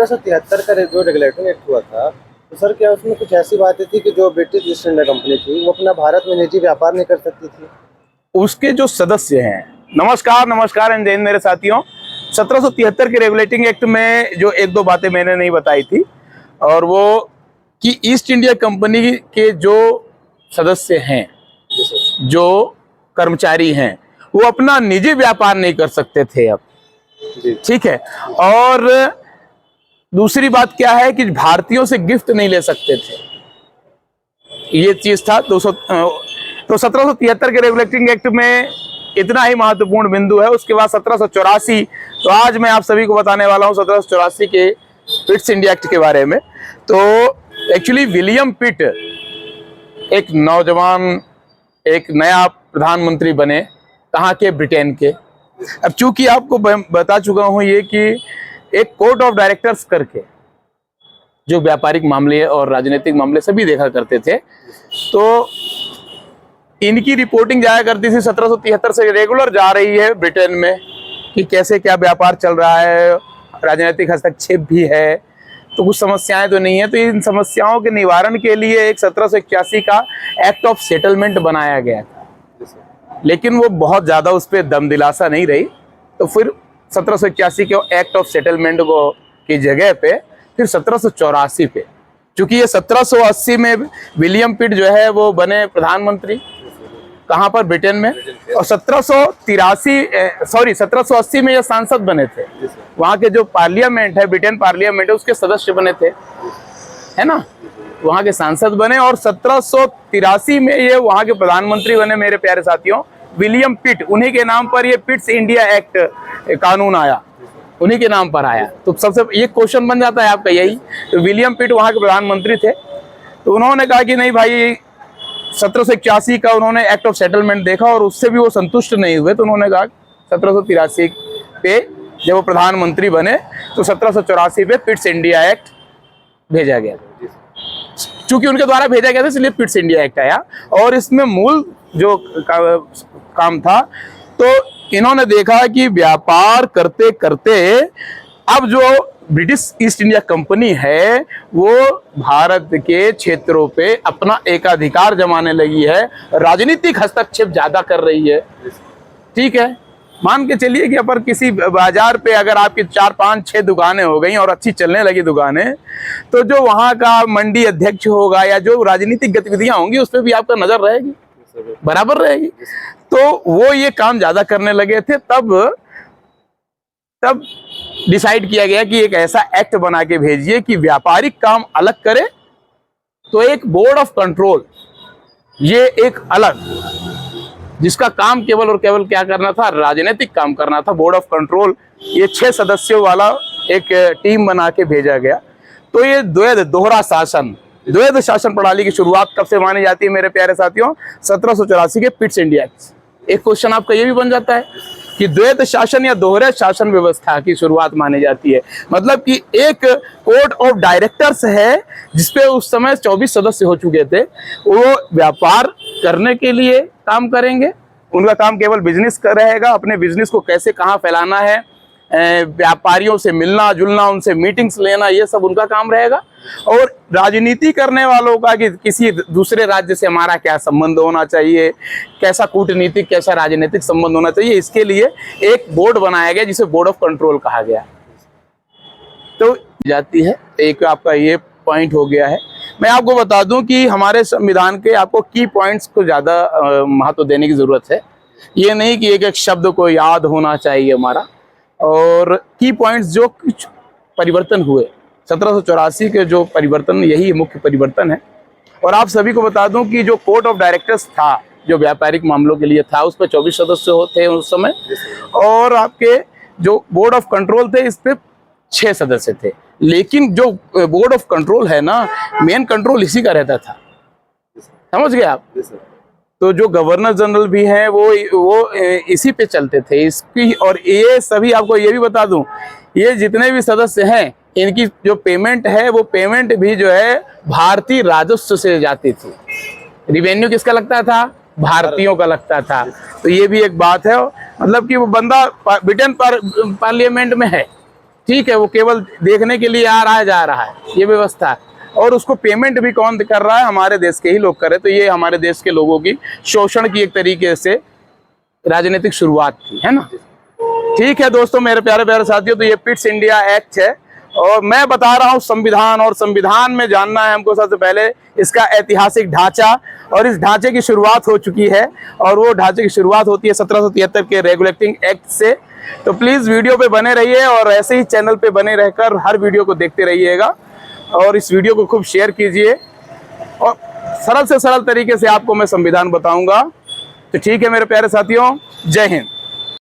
1773 का जो regulating act हुआ था, तो सर क्या उसमें कुछ ऐसी बातें थी कि जो ब्रिटिश ईस्ट इंडिया कंपनी थी वो अपना भारत में निजी व्यापार नहीं कर सकती थी? उसके जो सदस्य हैं, नमस्कार नमस्कार एंड जय हिंद मेरे साथियों। 1773 के रेगुलेटिंग एक्ट में जो एक दो बातें मैंने नहीं बताई थी, और वो कि ईस्ट इंडिया कंपनी के जो सदस्य हैं, जो कर्मचारी हैं, वो अपना निजी व्यापार नहीं कर सकते थे अब। ठीक है। और दूसरी बात क्या है कि भारतीयों से गिफ्ट नहीं ले सकते थे, ये चीज था। तो 1773 के रेगुलेटिंग एक्ट में इतना ही महत्वपूर्ण बिंदु है। उसके बाद 1784, तो आज मैं आप सभी को बताने वाला हूं 1784 के पिट्स इंडिया एक्ट के बारे में। तो एक्चुअली विलियम पिट एक नौजवान, एक नया प्रधानमंत्री बने, कहाँ के? ब्रिटेन के। अब चूंकि आपको बता चुका हूं ये कि एक कोर्ट ऑफ डायरेक्टर्स करके जो व्यापारिक मामले और राजनीतिक मामले सभी देखा करते थे, तो इनकी रिपोर्टिंग जाया करती थी 1773 से रेगुलर जा रही है ब्रिटेन में कि कैसे क्या व्यापार चल रहा है, राजनीतिक हस्तक्षेप भी है, तो कुछ समस्याएं तो नहीं है। तो इन समस्याओं के निवारण के लिए एक 1781 का एक्ट ऑफ सेटलमेंट बनाया गया था, लेकिन वो बहुत ज़्यादा उस पर दम दिलासा नहीं रही। तो फिर 1781 के एक्ट ऑफ सेटलमेंट को की जगह पे फिर 1784 पे, चूंकि ये 1780 में विलियम पिट जो है वो बने प्रधानमंत्री, कहाँ पर? ब्रिटेन में। और 1780 में ये सांसद बने थे। वहाँ के जो पार्लियामेंट है, ब्रिटेन पार्लियामेंट है, उसके सदस्य बने थे, है ना, वहाँ के सांसद बने। और 1783 में ये वहाँ के प्रधानमंत्री बने मेरे प्यारे साथियों, विलियम पिट। उन्हीं के नाम पर ये पिट्स इंडिया एक्ट कानून आया, उन्हीं के नाम पर आया। तो सबसे ये क्वेश्चन बन जाता है आपका यही। तो विलियम पिट वहाँ के प्रधानमंत्री थे, तो उन्होंने कहा कि नहीं भाई, 1781 का उन्होंने एक्ट ऑफ सेटलमेंट देखा और उससे भी वो संतुष्ट नहीं हुए। तो उन्होंने कहा 1783 पे जब वो प्रधानमंत्री बने तो 1784 पे पिट्स इंडिया एक्ट भेजा गया। चूंकि उनके द्वारा भेजा गया था इसलिए पिट्स इंडिया एक्ट आया। और इसमें मूल जो काम था, तो इन्होंने देखा कि व्यापार करते करते अब जो ब्रिटिश ईस्ट इंडिया कंपनी है वो भारत के क्षेत्रों पे अपना एकाधिकार जमाने लगी है, राजनीतिक हस्तक्षेप ज्यादा कर रही है। ठीक है, मान के चलिए कि अगर किसी बाजार पे अगर आपकी 4, 5, 6 दुकानें हो गई और अच्छी चलने लगी दुकानें, तो जो वहाँ का मंडी अध्यक्ष होगा या जो राजनीतिक गतिविधियां होंगी उस पर भी आपका नजर रहेगी, बराबर रहेगी। तो वो ये काम ज्यादा करने लगे थे। तब डिसाइड किया गया कि एक ऐसा एक्ट बना के भेजिए कि व्यापारिक काम अलग करे, तो एक बोर्ड ऑफ कंट्रोल, ये एक अलग, जिसका काम केवल और केवल क्या करना था? राजनीतिक काम करना था। बोर्ड ऑफ कंट्रोल ये 6 सदस्यों वाला एक टीम बना के भेजा गया। तो ये द्वैध शासन प्रणाली की शुरुआत कब से मानी जाती है मेरे प्यारे साथियों? 1784 के पिट्स इंडिया एक्ट। एक क्वेश्चन आपका ये भी बन जाता है कि द्वैध शासन या दोहरे शासन व्यवस्था की शुरुआत मानी जाती है। मतलब कि एक कोर्ट ऑफ डायरेक्टर्स है जिसपे उस समय 24 सदस्य हो चुके थे, वो व्यापार करने के लिए काम करेंगे। उनका काम केवल बिजनेस का रहेगा, अपने बिजनेस को कैसे कहाँ फैलाना है, व्यापारियों से मिलना जुलना, उनसे मीटिंग्स लेना, ये सब उनका काम रहेगा। और राजनीति करने वालों का कि किसी दूसरे राज्य से हमारा क्या संबंध होना चाहिए, कैसा कूटनीतिक कैसा राजनीतिक संबंध होना चाहिए, इसके लिए एक बोर्ड बनाया गया जिसे बोर्ड ऑफ कंट्रोल कहा गया। तो जाती है, एक आपका ये पॉइंट हो गया है। मैं आपको बता दूं कि हमारे संविधान के आपको की पॉइंट्स को ज़्यादा महत्व देने की ज़रूरत है। ये नहीं कि एक एक शब्द को याद होना चाहिए हमारा। और की पॉइंट्स जो कुछ परिवर्तन हुए 1784 के, जो परिवर्तन, यही मुख्य परिवर्तन है। और आप सभी को बता दूं कि जो कोर्ट ऑफ डायरेक्टर्स था, जो व्यापारिक मामलों के लिए था, उस पर 24 सदस्य थे उस समय। और आपके जो बोर्ड ऑफ कंट्रोल थे, इस पे 6 सदस्य थे। लेकिन जो बोर्ड ऑफ कंट्रोल है ना, मेन कंट्रोल इसी का रहता था, समझ गए आप? तो जो गवर्नर जनरल भी हैं वो इसी पे चलते थे इसकी। और ये सभी, आपको ये भी बता दूं, ये जितने भी सदस्य हैं, इनकी जो पेमेंट है वो पेमेंट भी जो है भारतीय राजस्व से जाती थी। रिवेन्यू किसका लगता था? भारतीयों का लगता था। तो ये भी एक बात है। मतलब कि वो बंदा ब्रिटेन पार्लियामेंट में है, ठीक है, वो केवल देखने के लिए आ रहा है, जा रहा है, ये व्यवस्था है। और उसको पेमेंट भी कौन कर रहा है? हमारे देश के ही लोग कर रहे। तो ये हमारे देश के लोगों की शोषण की एक तरीके से राजनीतिक शुरुआत थी, है ना। ठीक है दोस्तों, मेरे प्यारे प्यारे साथियों, तो ये पिट्स इंडिया एक्ट है और मैं बता रहा हूँ संविधान, और संविधान में जानना है हमको सबसे पहले इसका ऐतिहासिक ढांचा, और इस ढांचे की शुरुआत हो चुकी है, और वो ढांचे की शुरुआत होती है 1773 के रेगुलेटिंग एक्ट से। तो प्लीज़ वीडियो पे बने रहिए और ऐसे ही चैनल पे बने रहकर हर वीडियो को देखते रहिएगा, और इस वीडियो को खूब शेयर कीजिए, और सरल से सरल तरीके से आपको मैं संविधान बताऊंगा। तो ठीक है मेरे प्यारे साथियों, जय हिंद।